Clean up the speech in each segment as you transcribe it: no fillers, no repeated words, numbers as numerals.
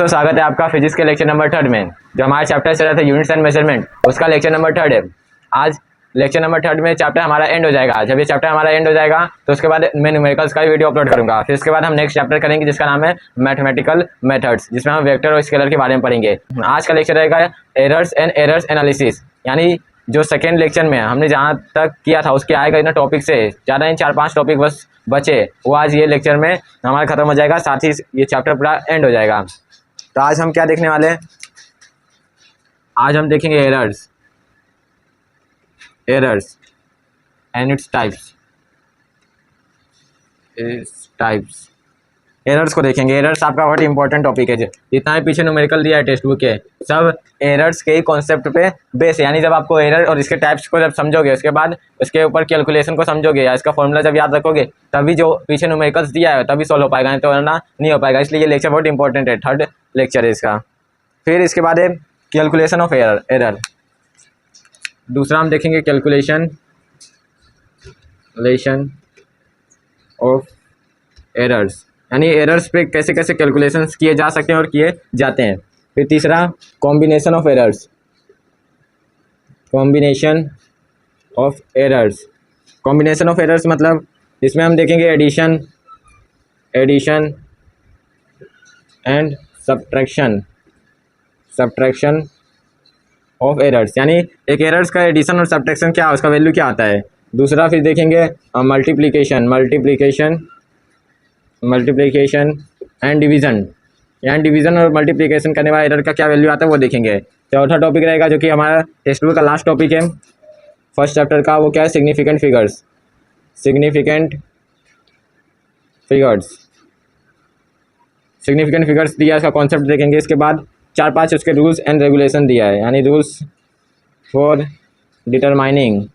स्वागत है आपका फिजिक्स के लेक्चर नंबर 3 में। जो हमारा चैप्टर चल रहा था यूनिट्स एंड मेजरमेंट, उसका लेक्चर नंबर 3 है। आज लेक्चर नंबर 3 में चैप्टर हमारा एंड हो जाएगा। जब ये चैप्टर हमारा एंड हो जाएगा तो उसके बाद मैं न्यूमेरिकल्स का वीडियो अपलोड करूंगा। फिर उसके बाद हम नेक्स्ट चैप्टर करेंगे जिसका नाम है मैथमेटिकल मेथड्स, जिसमें हम वेक्टर और स्केलर के बारे में पढ़ेंगे। आज का लेक्चर रहेगा एरर्स एंड एरर्स एनालिसिस, यानी जो सेकेंड लेक्चर में हमने जहाँ तक किया था उसके आएगा इतना टॉपिक से ज़्यादा इन 4-5 टॉपिक बस बचे, वो आज ये लेक्चर में हमारा खत्म हो जाएगा। साथ ही ये चैप्टर पूरा एंड हो जाएगा। तो आज हम क्या देखने वाले हैं? आज हम देखेंगे errors and its types. Errors को देखेंगे। एरर्स आपका बहुत इंपॉर्टेंट टॉपिक है। जितना भी पीछे न्यूमेरिकल दिया है टेक्स्ट बुक के, सब एरर्स के ही कॉन्सेप्ट पे बेस है। यानी जब आपको एरर और इसके टाइप्स को जब समझोगे, उसके बाद उसके ऊपर कैलकुलेशन को समझोगे या इसका फॉर्मूला जब याद रखोगे, तभी जो पीछे न्यूमेरिकल्स दिया है तभी सॉल्व हो पाएगा, नहीं तो वरना नहीं हो पाएगा। इसलिए ये लेक्चर बहुत इंपॉर्टेंट है। 3rd लेक्चर है इसका। फिर इसके बाद है कैलकुलेशन ऑफ एरर। दूसरा हम देखेंगे कैलकुलेशन ऑफ एरर्स, यानी एरर्स पे कैसे कैसे कैलकुलेशंस किए जा सकते हैं और किए जाते हैं। फिर तीसरा combination of errors. Combination of errors मतलब इसमें हम देखेंगे addition and subtraction of errors, यानी एक एरर्स का एडिशन और सब्ट्रैक्शन क्या है, उसका वैल्यू क्या आता है। दूसरा फिर देखेंगे मल्टीप्लिकेशन एंड डिवीज़न, यानी डिवीज़न और मल्टीप्लिकेशन करने वाला एरर का क्या वैल्यू आता है वो देखेंगे। चौथा टॉपिक रहेगा जो कि हमारा टेक्स्ट बुक का लास्ट टॉपिक है फर्स्ट चैप्टर का, वो क्या है? सिग्निफिकेंट फिगर्स दिया है, इसका कॉन्सेप्ट देखेंगे। इसके बाद 4-5 उसके रूल्स एंड रेगुलेशन दिया है, यानी rules for determining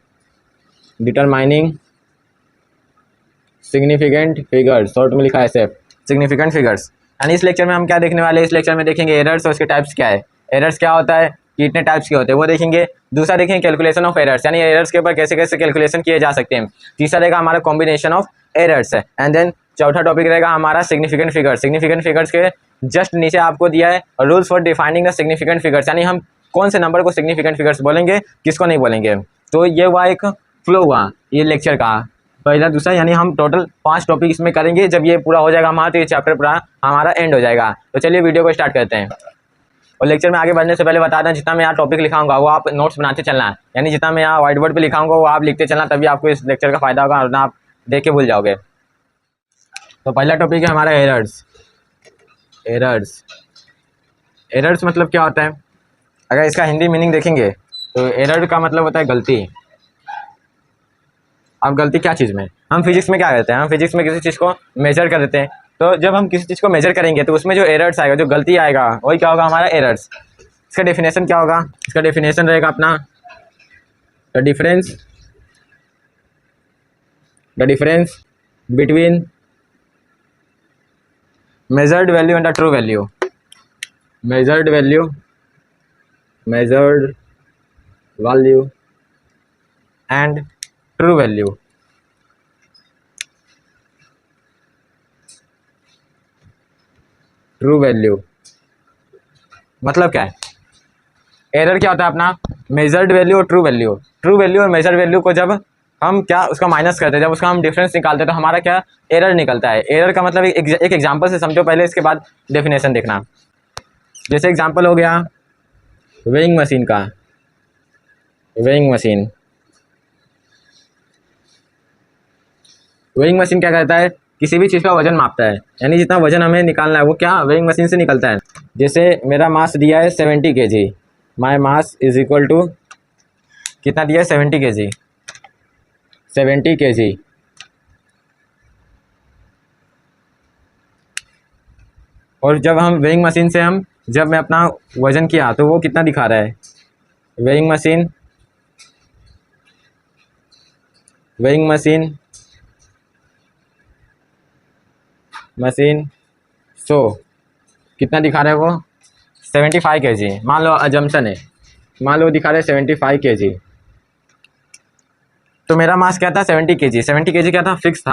significant figures, short में लिखा है सिर्फ सिग्निफिकेंट फिगर्स। यानी इस लेक्चर में हम क्या देखने वाले हैं? इस लेक्चर में देखेंगे एरर्स और उसके टाइप्स क्या है, एरर्स क्या होता है, कितने टाइप्स के होते हैं वो देखेंगे। दूसरा देखेंगे कैलकुलेशन ऑफ एरर्स, यानी एरर्स के ऊपर कैसे कैसे कैलकुलेशन किए जा सकते हैं। तीसरा रहेगा हमारा कॉम्बिनेशन ऑफ एरर्स है। एंड देन चौथा टॉपिक रहेगा हमारा सिग्निफिकेंट फिगर्स के जस्ट नीचे आपको दिया है rules for defining the significant figures, यानी हम कौन से नंबर को सिग्निफिकेंट फिगर्स बोलेंगे, किसको नहीं बोलेंगे। तो ये हुआ एक फ्लो हुआ ये लेक्चर का पहला दूसरा, यानी हम टोटल 5 टॉपिक इसमें करेंगे। जब ये पूरा हो जाएगा हमारा तो ये चैप्टर पूरा हमारा एंड हो जाएगा। तो चलिए वीडियो को स्टार्ट करते हैं। और लेक्चर में आगे बढ़ने से पहले बता दें, जितना मैं यहाँ टॉपिक लिखाऊंगा वो आप नोट्स बनाते चलना है, यानी जितना मैं यहाँ व्हाइट बोर्ड पर लिखाऊंगा वो आप लिखते चलना, तभी आपको इस लेक्चर का फायदा होगा, वरना आप देख के भूल जाओगे। तो पहला टॉपिक है हमारा एरर्स मतलब क्या होता है? अगर इसका हिंदी मीनिंग देखेंगे तो एरर का मतलब होता है गलती। अब गलती क्या चीज़ में? हम फिजिक्स में क्या करते हैं? हम फिजिक्स में किसी चीज़ को मेजर कर देते हैं, तो जब हम किसी चीज़ को मेजर करेंगे तो उसमें जो एरर्स आएगा, जो गलती आएगा, वही क्या होगा? हमारा एरर्स। इसका डेफिनेशन क्या होगा? इसका डेफिनेशन रहेगा अपना the difference between measured value and the true value. Measured value and true value मतलब क्या है? एरर क्या होता है अपना? मेजर्ड वैल्यू और ट्रू वैल्यू और मेजर्ड वैल्यू को जब हम क्या उसका माइनस करते हैं, जब उसका हम डिफरेंस निकालते हैं तो हमारा क्या एरर निकलता है। एरर का मतलब एक एग्जांपल से समझो पहले, इसके बाद डेफिनेशन देखना। जैसे एग्जांपल हो गया वेइंग मशीन का। वेइंग मशीन क्या करता है? किसी भी चीज़ का वजन मापता है, यानी जितना वजन हमें निकालना है वो क्या वेइंग मशीन से निकलता है। जैसे मेरा मास दिया है 70 kg, my mass is equal to कितना दिया है? 70 kg। और जब हम वेइंग मशीन से जब मैं अपना वजन किया तो वो कितना दिखा रहा है? वेइंग मशीन सो कितना दिखा रहा है वो? 75 kg। मान लो अजम्पशन है, मान लो दिखा रहे 75 kg। तो मेरा मास क्या था? 70 kg। 70 kg क्या था? फिक्स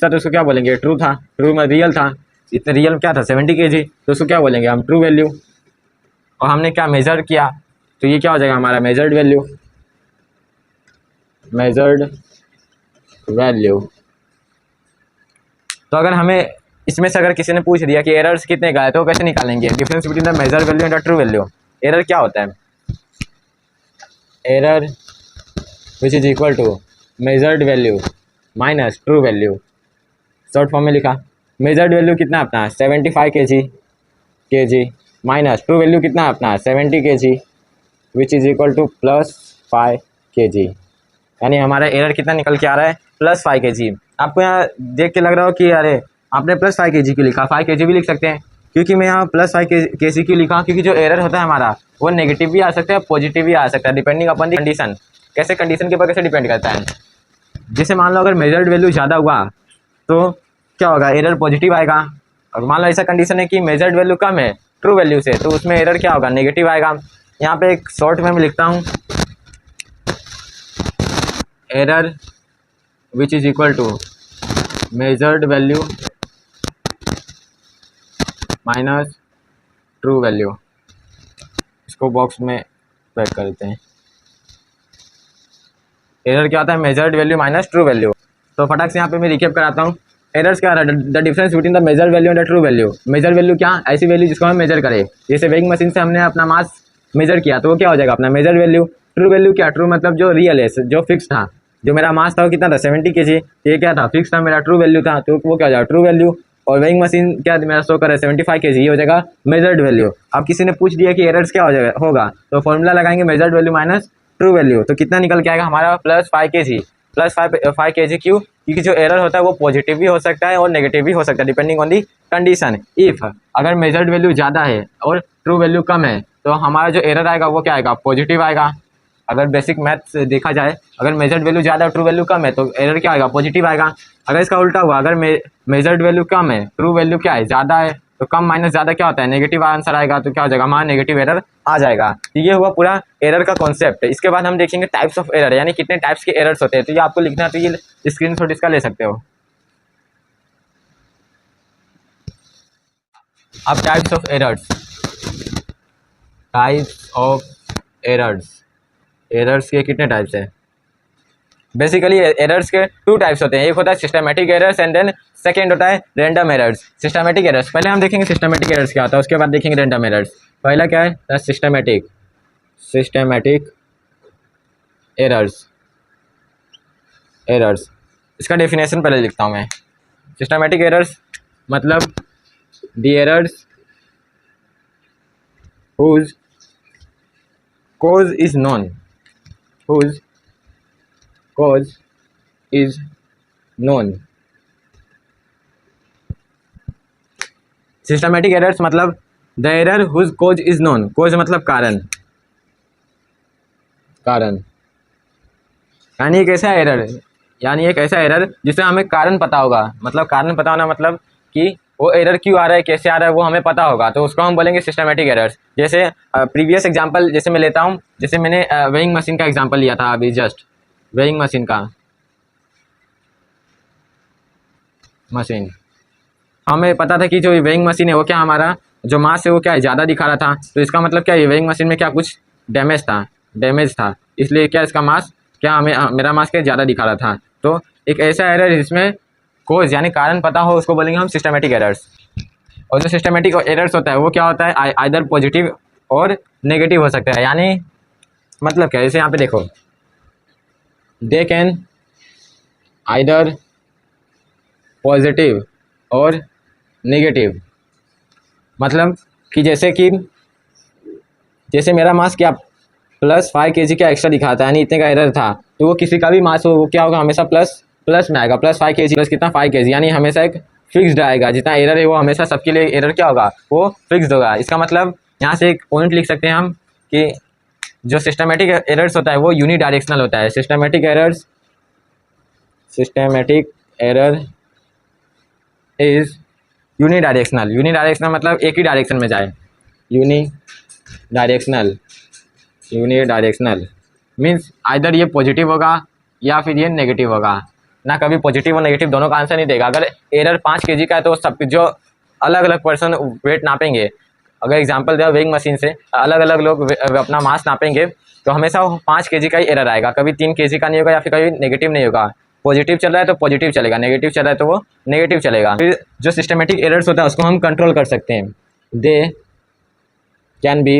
था तो उसको क्या बोलेंगे? ट्रू था, ट्रू में रियल था। इतने रियल क्या था 70 kg, तो उसको क्या बोलेंगे हम, ट्रू वैल्यू। और हमने क्या मेजर किया, तो ये क्या हो जाएगा हमारा मेजर्ड वैल्यू, मेजर्ड वैल्यू। तो अगर हमें इसमें से अगर किसी ने पूछ दिया कि एरर्स कितने का है, तो कैसे निकालेंगे difference between the measure value and the true value. Error क्या होता है, error which is equal to measured value minus true value. Short form में लिखा, मेजर्ड वैल्यू कितना अपना 75 kg माइनस ट्रू वैल्यू कितना अपना 70 kg which is equal to +5 kg। यानी हमारा एरर कितना निकल के आ रहा है, +5 kg। आपको यहाँ देख के लग रहा हो कि अरे आपने +5 kg क्यों लिखा, 5 kg भी लिख सकते हैं। क्योंकि मैं यहाँ +5 kg क्यों लिखा, क्योंकि जो एरर होता है हमारा वो नेगेटिव भी आ सकता है, पॉजिटिव भी आ सकता है, डिपेंडिंग अपॉन दी कंडीशन। कैसे कंडीशन के ऊपर कैसे डिपेंड करता है, जैसे मान लो अगर मेजर्ड वैल्यू ज़्यादा हुआ तो क्या होगा, एरर पॉजिटिव आएगा। और मान लो ऐसा कंडीशन है कि मेजर्ड वैल्यू कम है ट्रू वैल्यू से, तो उसमें एरर क्या होगा, नेगेटिव आएगा। यहाँ पे एक शॉर्ट में मैं लिखता हूँ, error which is equal to measured value minus true value. इसको बॉक्स में पैक करते हैं। एरर क्या होता है, measured value minus true value. तो फटाक से यहाँ पे मैं रिकेप कराता हूँ। एरर्स क्या है, the difference between the measure value and the true value. Measure value क्या, ऐसी वैल्यू जिसको हम मेजर करें। जैसे वेइंग मशीन से हमने अपना मास मेजर किया तो वो क्या हो जाएगा अपना मेजर वैल्यू। ट्रू वैल्यू क्या, ट्रू मतलब जो रियल है, जो फिक्स था, जो मेरा मास था वो कितना था 70 kg, ये क्या था फिक्स था, मेरा ट्रू वैल्यू था, तो वो क्या हो जाएगा ट्रू वैल्यू। और वेइंग मशीन क्या मेरा शो करे 75 kg, ये हो जाएगा मेजर्ड वैल्यू। अब किसी ने पूछ दिया कि एरर्स क्या हो जाएगा होगा, तो फॉर्मूला लगाएंगे measured value minus true value. तो कितना निकल के आएगा हमारा +5 kg, +5 kg क्यों, क्योंकि जो एरर होता है वो पॉजिटिव भी हो सकता है और नेगेटिव भी हो सकता है, depending on the condition. If अगर मेजर्ड वैल्यू ज़्यादा है और ट्रू वैल्यू कम है, तो हमारा जो एरर आएगा वो क्या आएगा, पॉजिटिव आएगा। अगर बेसिक मैथ्स देखा जाए, अगर मेजर्ड वैल्यू ज़्यादा और ट्रू वैल्यू कम है तो एरर क्या आएगा, पॉजिटिव आएगा। अगर इसका उल्टा हुआ, अगर मेजर्ड वैल्यू कम है, ट्रू वैल्यू क्या है ज़्यादा है, तो कम माइनस ज़्यादा क्या होता है, नेगेटिव आंसर आएगा। तो क्या हो जाएगा, हमारा नेगेटिव एरर आ जाएगा। तो ये हुआ पूरा एरर का कॉन्सेप्ट। इसके बाद हम देखेंगे टाइप्स ऑफ एरर, यानी कितने टाइप्स के एरर्स होते हैं। तो ये आपको लिखना है, तो ये स्क्रीनशॉट इसका ले सकते हो अब। Types of errors, types of errors, errors के कितने टाइप्स है। बेसिकली एरर्स के 2 टाइप्स होते हैं, एक होता है systematic errors and then second होता है रैंडम एरर्स। सिस्टमैटिक एरर्स पहले हम देखेंगे सिस्टमैटिक एरर्स क्या होता है, उसके बाद देखेंगे रैंडम एरर्स। पहला क्या है, सिस्टमैटिक, सिस्टमैटिक एरर्स, एरर्स। इसका डेफिनेशन पहले लिखता हूँ मैं। सिस्टमैटिक एरर्स मतलब the errors whose cause is known, whose cause is known। Systematic errors मतलब the error whose cause is known. Cause मतलब कारण, कारण यानी एक ऐसा एरर, यानी एक ऐसा एरर जिसे हमें कारण पता होगा। मतलब कारण पता होना मतलब कि वो एरर क्यों आ रहा है, कैसे आ रहा है, वो हमें पता होगा, तो उसको हम बोलेंगे सिस्टमैटिक एरर्स। जैसे प्रीवियस एग्जांपल जैसे मैं लेता हूँ, जैसे मैंने वेइंग मशीन का एग्जांपल लिया था अभी जस्ट, वेइंग मशीन का, मशीन हमें पता था कि जो वेइंग मशीन है वो क्या हमारा जो मास है वो क्या है ज़्यादा दिखा रहा था। तो इसका मतलब क्या है, वेइंग मशीन में क्या कुछ डैमेज था, इसलिए क्या इसका मास क्या हमें मेरा मास क्या ज़्यादा दिखा रहा था। तो एक ऐसा एरर जिसमें कोज यानी कारण पता हो उसको बोलेंगे हम सिस्टमैटिक एरर्स। और जो सिस्टमैटिक एरर्स होता है वो क्या होता है, आइदर पॉजिटिव और नेगेटिव हो सकता है। यानी मतलब क्या, जैसे यहाँ पे देखो, दे कैन आइदर पॉजिटिव और नेगेटिव। मतलब कि जैसे मेरा मास क्या +5 kg का एक्स्ट्रा दिखाता है, यानी इतने का एरर था, तो वो किसी का भी मास हो वो क्या होगा, हमेशा प्लस में आएगा। +5 kg प्लस कितना 5 kg, यानी हमेशा एक फिक्स्ड आएगा। जितना एरर है वो हमेशा सबके लिए एरर क्या होगा, वो फिक्स्ड होगा। इसका मतलब यहाँ से एक पॉइंट लिख सकते हैं हम कि जो सिस्टमैटिक एरर्स होता है वो यूनिडायरेक्शनल होता है। Systematic error is unidirectional. Unidirectional मतलब एक ही डायरेक्शन में जाए। यूनिडायरेक्शनल मीन्स आइदर ये पॉजिटिव होगा या फिर ये नेगेटिव होगा, ना कभी पॉजिटिव और नेगेटिव दोनों का आंसर नहीं देगा। अगर एरर 5 kg का है तो सब जो अलग अलग पर्सन वेट नापेंगे, अगर एग्जांपल दिया वेइंग मशीन से अलग अलग लोग अपना मास नापेंगे तो हमेशा 5 kg का ही एरर आएगा, कभी 3 kg का नहीं होगा या फिर कभी नेगेटिव नहीं होगा। पॉजिटिव चल रहा है तो पॉजिटिव चलेगा, नेगेटिव चल रहा है तो वो नेगेटिव चलेगा। फिर जो सिस्टमेटिक एरर्स होता है उसको हम कंट्रोल कर सकते हैं, दे कैन बी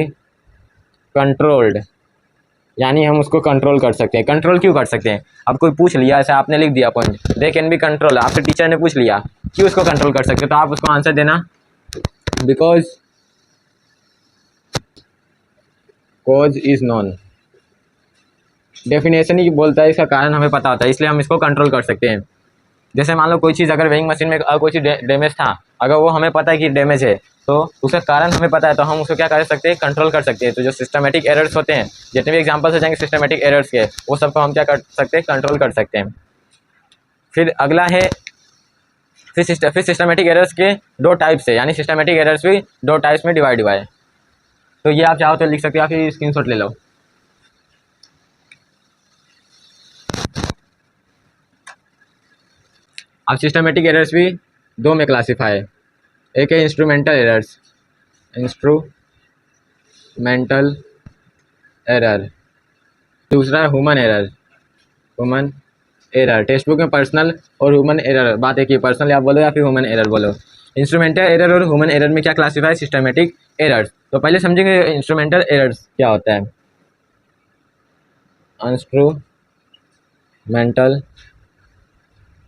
कंट्रोल्ड, यानी हम उसको कंट्रोल कर सकते हैं। कंट्रोल क्यों कर सकते हैं? अब कोई पूछ लिया, ऐसे आपने लिख दिया point, they can be control, आपसे टीचर ने पूछ लिया क्यों उसको कंट्रोल कर सकते हो, तो आप उसको आंसर देना because cause is known. Definition ही बोलता है, इसका कारण हमें पता होता है, इसलिए हम इसको कंट्रोल कर सकते हैं। जैसे मान लो कोई चीज़ अगर वेइंग मशीन में कोई चीज़ डैमेज था, अगर वो हमें पता है कि डैमेज है तो उसका कारण हमें पता है, तो हम उसको क्या कर सकते हैं, कंट्रोल कर सकते हैं। तो जो सिस्टमेटिक एरर्स होते हैं, जितने भी एग्जांपल्स हो जाएंगे सिस्टमेटिक एरर्स के, वो सबको हम क्या कर सकते हैं, कंट्रोल कर सकते हैं। फिर अगला है फिर सिस्टमेटिक एरर्स के 2 टाइप्स है, यानी सिस्टमेटिक एरर्स भी 2 टाइप्स में डिवाइड हुआ है। तो ये आप चाहो तो लिख सकते हो या फिर स्क्रीनशॉट ले लो। अब सिस्टमेटिक एरर्स भी 2 में क्लासीफाई है, एक है इंस्ट्रूमेंटल एरर्स, इंस्ट्रूमेंटल एरर, दूसरा है human error, human error. Text book में पर्सनल और ह्यूमन एरर बात एक ही, पर्सनल आप बोलो या फिर ह्यूमन एरर बोलो। इंस्ट्रूमेंटल एरर और ह्यूमन एरर में क्या क्लासीफाई है, सिस्टमेटिक एरर्स। तो पहले समझेंगे इंस्ट्रूमेंटल एरर्स क्या होता है। इंस्ट्रूमेंटल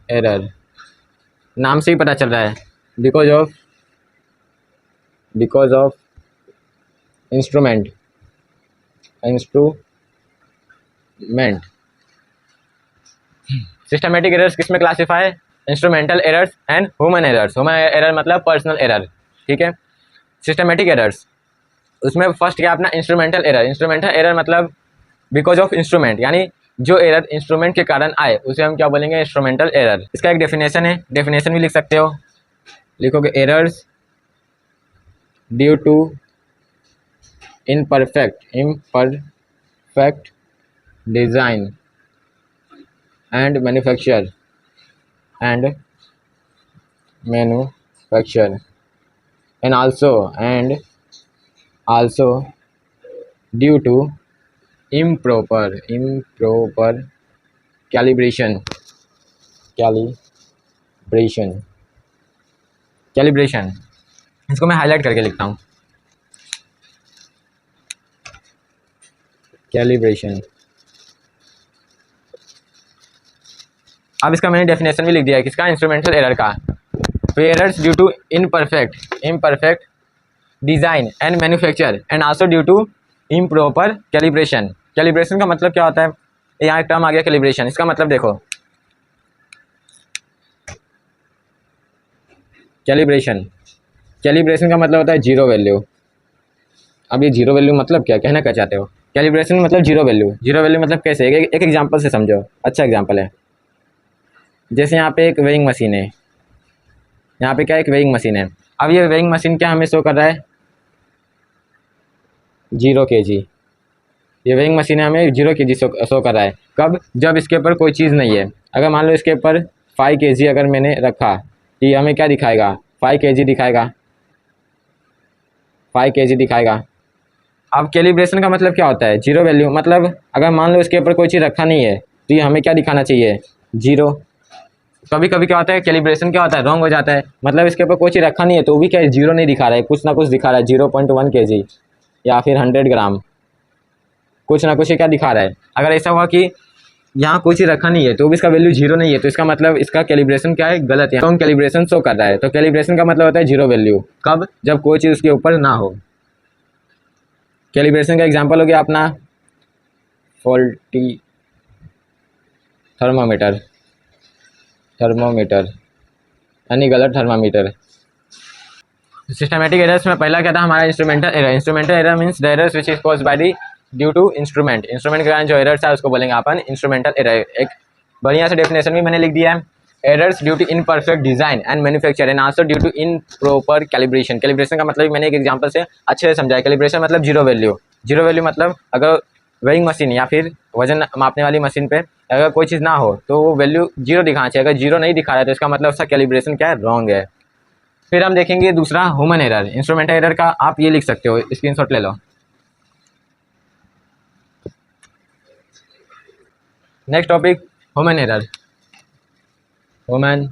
एरर नाम से ही पता चल रहा है, because of instrument systematic errors किस में क्लासीफाई है, instrumental errors and human errors. Human error मतलब पर्सनल एरर, ठीक है। सिस्टमेटिक एरर्स उसमें फर्स्ट क्या अपना इंस्ट्रूमेंटल एरर। इंस्ट्रूमेंटल एरर मतलब बिकॉज ऑफ इंस्ट्रूमेंट, यानी जो एरर इंस्ट्रूमेंट के कारण आए उसे हम क्या बोलेंगे, इंस्ट्रूमेंटल एरर। इसका एक डेफिनेशन है, डेफिनेशन भी लिख सकते हो, लिखोगे errors due to imperfect design and manufacture and also due to improper calibration इसको मैं हाईलाइट करके लिखता हूँ, कैलिब्रेशन। अब इसका मैंने डेफिनेशन भी लिख दिया है किसका, इंस्ट्रूमेंटल एरर का। तो errors due to imperfect design and manufacture and also due to improper calibration. Calibration का मतलब क्या होता है, यहाँ एक टर्म आ गया कैलिब्रेशन। इसका मतलब देखो, कैलिब्रेशन का मतलब होता है जीरो वैल्यू। अब ये जीरो वैल्यू मतलब क्या, कहना क्या चाहते हो? कैलिब्रेशन मतलब जीरो वैल्यू मतलब कैसे, एक एग्जांपल से समझो, अच्छा एग्जांपल है। जैसे यहाँ पे एक वेइंग मशीन है, यहाँ पे क्या एक वेइंग मशीन है। अब ये वेइंग मशीन क्या हमें शो कर रहा है, 0 kg। ये वेइंग मशीन है हमें 0 kg शो कर रहा है। कब, जब इसके ऊपर कोई चीज़ नहीं है। अगर मान लो इसके ऊपर 5 kg अगर मैंने रखा, ये हमें क्या दिखाएगा, 5 kg दिखाएगा, 5 kg दिखाएगा। अब कैलिब्रेशन का मतलब क्या होता है, जीरो वैल्यू मतलब अगर मान लो इसके ऊपर कोई चीज़ रखा नहीं है तो ये हमें क्या दिखाना चाहिए, 0। कभी कभी क्या होता है, कैलिब्रेशन क्या होता है, रॉन्ग हो जाता है। मतलब इसके ऊपर कोई चीज़ रखा नहीं है तो वो भी क्या है, 0 नहीं दिखा रहा है, कुछ ना कुछ दिखा रहा है, 0.1 kg या फिर 100 ग्राम, कुछ ना कुछ क्या दिखा रहा है। अगर ऐसा हुआ कि यहाँ कोई चीज़ रखा नहीं है तो भी इसका वैल्यू 0 नहीं है, तो इसका मतलब इसका कैलिब्रेशन क्या है, गलत है, रॉन्ग कैलिब्रेशन शो कर रहा है। तो कैलिब्रेशन का मतलब होता है जीरो वैल्यू, कब, जब कोई चीज़ उसके ऊपर ना हो। कैलिब्रेशन का एग्जांपल हो गया अपना फॉल्टी थर्मामीटर यानी गलत थर्मामीटर। सिस्टमेटिक एरर्स में पहला क्या था हमारा, instrumental error. Instrumental error means the errors which is caused by the due to instrument के कारण जो एरर्स है उसको बोलेंगे अपन इंस्ट्रूमेंटल एरर। एक बढ़िया से डेफिनेशन भी मैंने लिख दिया है, errors due to imperfect design and manufacture and also due to improper calibration. Calibration का मतलब मैंने एक एग्जांपल से अच्छे से समझाया। कैलिब्रेशन मतलब जीरो वैल्यू मतलब अगर वेइंग मशीन या फिर वजन मापने वाली मशीन पे अगर कोई चीज़ ना हो तो वो वैल्यू 0 दिखाना चाहिए। अगर 0 नहीं दिखा रहा है तो इसका मतलब उसका कैलिब्रेशन क्या है, रॉन्ग है। फिर हम देखेंगे दूसरा ह्यूमन एरर। इंस्ट्रूमेंटल एरर का आप ये लिख सकते हो, स्क्रीनशॉट ले लो। Next topic human error. Human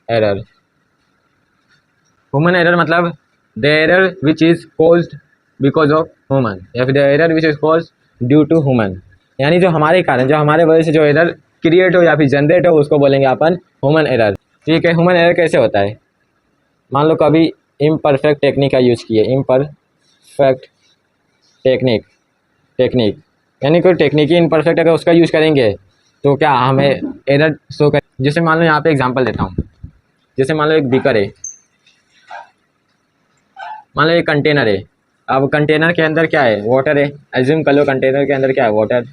error, human error मतलब the error which is caused because of human, या फिर the error which is caused due to human, यानी जो हमारे कारण, जो हमारे वजह से जो एरर क्रिएट हो या फिर जनरेट हो, उसको बोलेंगे अपन ह्यूमन एरर। ठीक है, ह्यूमन एरर कैसे होता है? मान लो कभी इम्परफेक्ट टेक्निक का यूज किए, इम्परफेक्ट टेक्निक यानी कोई टेक्निक ही इम्परफेक्ट अगर उसका यूज़ करेंगे तो क्या हमें एरर शो कर। जैसे मान लो यहाँ पे एग्जांपल देता हूँ, जैसे मान लो एक बीकर है, मान लो एक कंटेनर है। अब कंटेनर के अंदर क्या है? वाटर है। एज्यूम कर लो कंटेनर के अंदर क्या है? वाटर।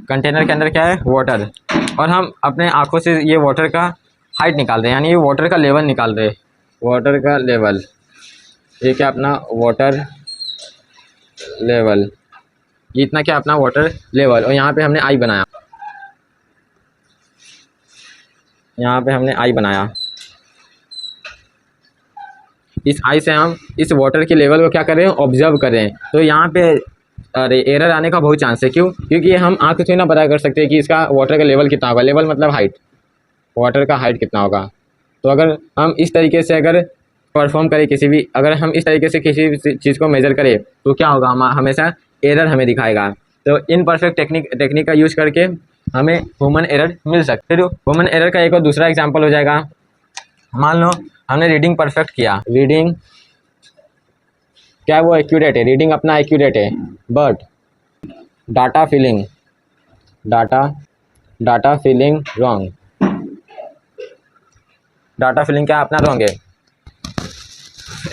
कंटेनर के अंदर क्या है? वाटर। और हम अपने आंखों से ये वाटर का हाइट निकाल रहे हैं, यानी ये वाटर का लेवल निकाल रहे हैं। वाटर का लेवल, ये क्या अपना वाटर लेवल, ये इतना क्या अपना वाटर लेवल। और यहाँ पे हमने आई बनाया, यहाँ पे हमने आई बनाया। इस आई से हम इस वाटर के लेवल को क्या कर रहे हैं? ऑब्जर्व कर रहे हैं। तो यहाँ पे अरे एरर आने का बहुत चांस है। क्यों? क्योंकि हम आँख से ना पता कर सकते हैं कि इसका वाटर का लेवल कितना होगा। लेवल मतलब हाइट, वाटर का हाइट कितना होगा। तो अगर हम इस तरीके से अगर परफॉर्म करें किसी भी, अगर हम इस तरीके से किसी भी चीज़ को मेज़र करें तो क्या होगा? हम हमेशा एरर हमें दिखाएगा। तो इनपरफेक्ट टेक्निक का यूज़ करके हमें ह्यूमन एरर मिल सकता है। फिर ह्यूमन एरर का एक और दूसरा एग्जांपल हो जाएगा, मान लो हमने रीडिंग परफेक्ट किया, रीडिंग क्या वो एक्यूरेट है, रीडिंग अपना एक्यूरेट है, but data filling wrong. Data filling क्या अपना रॉन्ग है।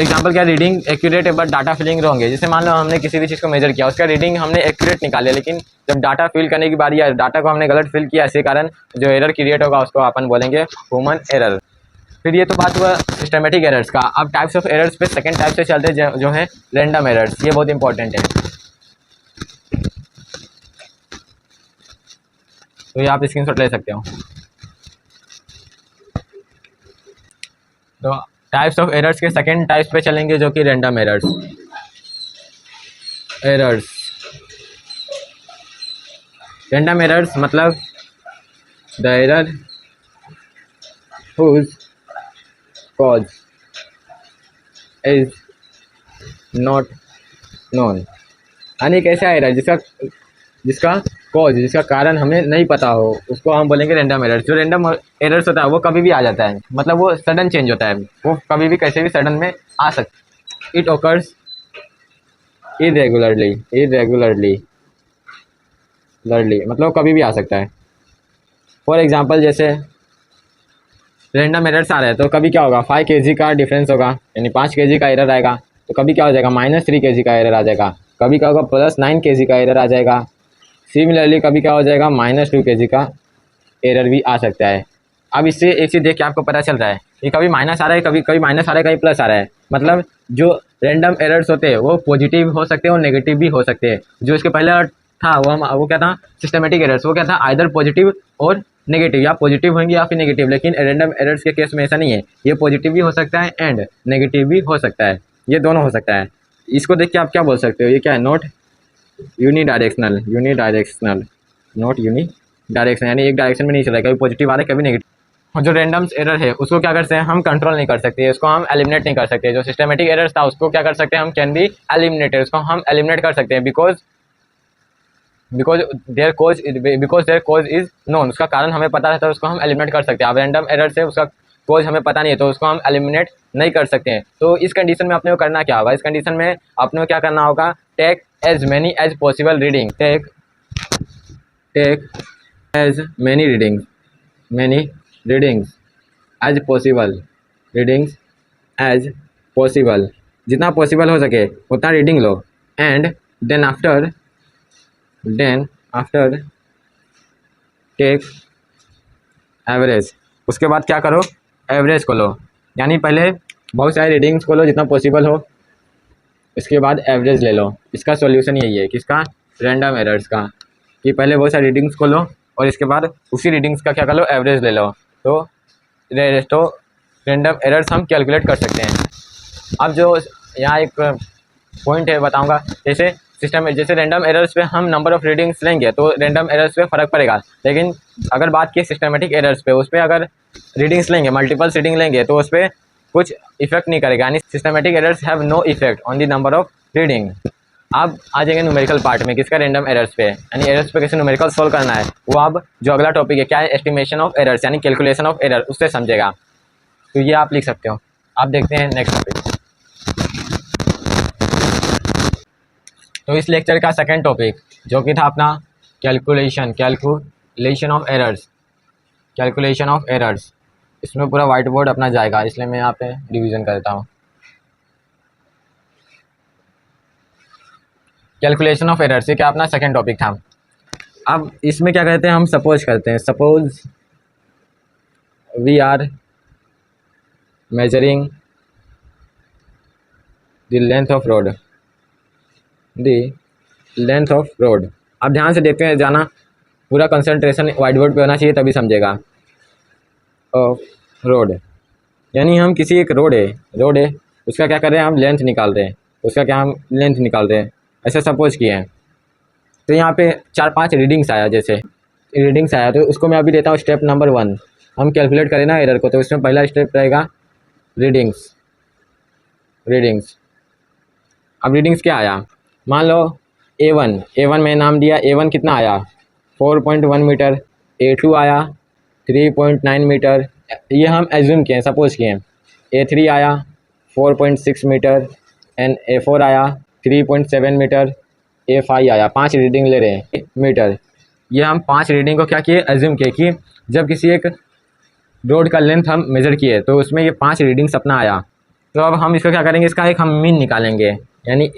एग्जांपल क्या? रीडिंग एक्यूरेट है बट डाटा फिलिंग रॉन्ग है। जैसे मान लो हमने किसी भी चीज़ को मेजर किया, उसका रीडिंग हमने एक्यूरेट निकाला, लेकिन जब डाटा फिल करने की बारी आई, डाटा को हमने गलत फिल किया, इसी कारण जो एरर क्रिएट होगा उसको अपन बोलेंगे ह्यूमन एरर। फिर ये तो बात हुआ सिस्टमेटिक एरर्स का। अब टाइप्स ऑफ एरर्स पे सेकंड टाइप से चलते हैं, जो है रैंडम एरर्स। ये बहुत इंपॉर्टेंट है, तो ये आप स्क्रीनशॉट ले सकते हो। तो टाइप्स ऑफ एरर्स के सेकंड टाइप्स पे चलेंगे, जो कि रैंडम एरर्स। रैंडम एरर्स मतलब the error whose cause is not known, यानी एक ऐसा एरर जिसका कॉज, जिसका कारण हमें नहीं पता हो, उसको हम बोलेंगे रैंडम एरर्स। जो रैंडम एरर्स होता है वो कभी भी आ जाता है, मतलब वो सडन चेंज होता है, वो कभी भी कैसे भी सडन में आ सकता। इट ऑकर्स इरेगुलरली मतलब कभी भी आ सकता है। फॉर एग्जांपल जैसे रैंडम एरर्स आ रहे हैं तो कभी क्या होगा? 5 kg का डिफरेंस होगा, यानी 5 kg का एरर आएगा। तो कभी क्या हो जाएगा? -3 kg का एरर आ जाएगा। कभी क्या होगा? +9 kg का एरर आ जाएगा। सिमिलरली कभी क्या हो जाएगा? -2 kg का एरर भी आ सकता है। अब इससे एक चीज़ देख के आपको पता चल रहा है कि कभी माइनस आ रहा है, कभी माइनस आ रहा है, कभी प्लस आ रहा है। मतलब जो रैंडम एरर्स होते हैं वो पॉजिटिव हो सकते हैं और नेगेटिव भी हो सकते हैं। जो इसके पहले था वो क्या था? Systematic errors. वो क्या था? आइदर पॉजिटिव और नेगेटिव, या पॉजिटिव होंगे या फिर नेगेटिव। लेकिन रैंडम एरर्स के केस में ऐसा नहीं है, ये पॉजिटिव भी हो सकता है एंड नेगेटिव भी हो सकता है, ये दोनों हो सकता है। इसको देख के आप क्या बोल सकते हो? ये क्या है? नॉट यूनिडायरेक्शनल, यानी एक डायरेक्शन में नहीं चल रहा है, कभी पॉजिटिव आ रहा है, कभी नेगेटिव। और जो रैंडम एरर है उसको क्या कर सकते हैं? हम कंट्रोल नहीं कर सकते, उसको हम एलिमिनेट नहीं कर सकते। जो सिस्टमेटिक एरर्स था उसको क्या कर सकते हैं? हम कैन बी एलिमिनेटेड, उसको हम एलिमिनेट कर सकते हैं because their cause is known, उसका कारण हमें पता रहता है, उसको हम एलिमिनेट कर सकते हैं। अब रैंडम एरर से उसका कॉज हमें पता नहीं है तो उसको हम एलिमिनेट नहीं कर सकते हैं। तो इस कंडीशन में अपने को करना क्या होगा? इस कंडीशन में अपने को क्या करना होगा? Take as many as possible reading, take as many readings as possible, जितना पॉसिबल हो सके उतना रीडिंग लो। And then after take average, उसके बाद क्या करो? एवरेज को लो, यानी पहले बहुत सारे रीडिंग्स को लो जितना पॉसिबल हो, इसके बाद एवरेज ले लो। इसका सॉल्यूशन यही है, किसका? रैंडम एरर्स का, कि पहले बहुत सारे रीडिंग्स को लो, और इसके बाद उसी रीडिंग्स का क्या कर लो, एवरेज ले लो। तो रेंडम एरर्स हम कैलकुलेट कर सकते हैं। अब जो यहाँ एक पॉइंट है बताऊंगा, जैसे सिस्टम में जैसे रेंडम एरर्स पे हम नंबर ऑफ़ रीडिंग्स लेंगे तो रेंडम एरर्स पे फ़र्क पड़ेगा, लेकिन अगर बात की सिस्टमेटिक एरर्स पे, उस पर अगर रीडिंग्स लेंगे, मल्टीपल्स रीडिंग लेंगे तो उस पर कुछ इफेक्ट नहीं करेगा, यानी systematic errors have no effect on the number of reading. अब आ जाएंगे न्यूमेरिकल पार्ट में, किसका, रेंडम एरर्स पे, यानी एरर्स पे कैसे न्यूमेरिकल सोल्व करना है, वो अब जो अगला टॉपिक है क्या है, एस्टिमेशन ऑफ एरर्स यानी कैलकुलेशन ऑफ एरर, उससे समझेगा। तो ये आप लिख सकते हो। आप देखते हैं नेक्स्ट टॉपिक। तो इस लेक्चर का सेकंड टॉपिक जो कि था अपना कैलकुलेशन ऑफ एरर्स। इसमें पूरा वाइट बोर्ड अपना जाएगा, इसलिए मैं यहाँ पे रिवीजन करता हूँ। कैलकुलेशन ऑफ एरर्स ये क्या अपना सेकंड टॉपिक था। अब इसमें क्या कहते हैं, हम सपोज करते हैं, suppose we are measuring the length of road. अब ध्यान से देखते हैं, जाना पूरा कंसंट्रेशन वाइट बोर्ड पे होना चाहिए तभी समझेगा। ऑफ रोड यानी हम किसी एक रोड है उसका क्या कर रहे हैं, हम लेंथ निकाल रहे हैं, ऐसे सपोज किए हैं। तो यहाँ पे 4-5 रीडिंग्स आया, तो उसको मैं अभी देता हूँ स्टेप नंबर 1। हम कैलकुलेट करें ना एरर को, तो इसमें पहला स्टेप रहेगा रीडिंग्स। अब रीडिंग्स क्या आया, मान लो A1 में नाम दिया, A1 कितना आया 4.1 मीटर, A2 आया 3.9 मीटर, ये हम एज्यूम किए, सपोज किए। A3 आया 4.6 मीटर एंड A4 आया 3.7 मीटर, A5 आया, 5 रीडिंग ले रहे हैं मीटर। ये हम 5 रीडिंग को क्या किए, एज्यूम किए कि जब किसी एक रोड का लेंथ हम मेज़र किए तो उसमें ये 5 रीडिंग्स अपना आया। तो अब हम इसको क्या करेंगे, इसका एक हम मीन निकालेंगे, यानी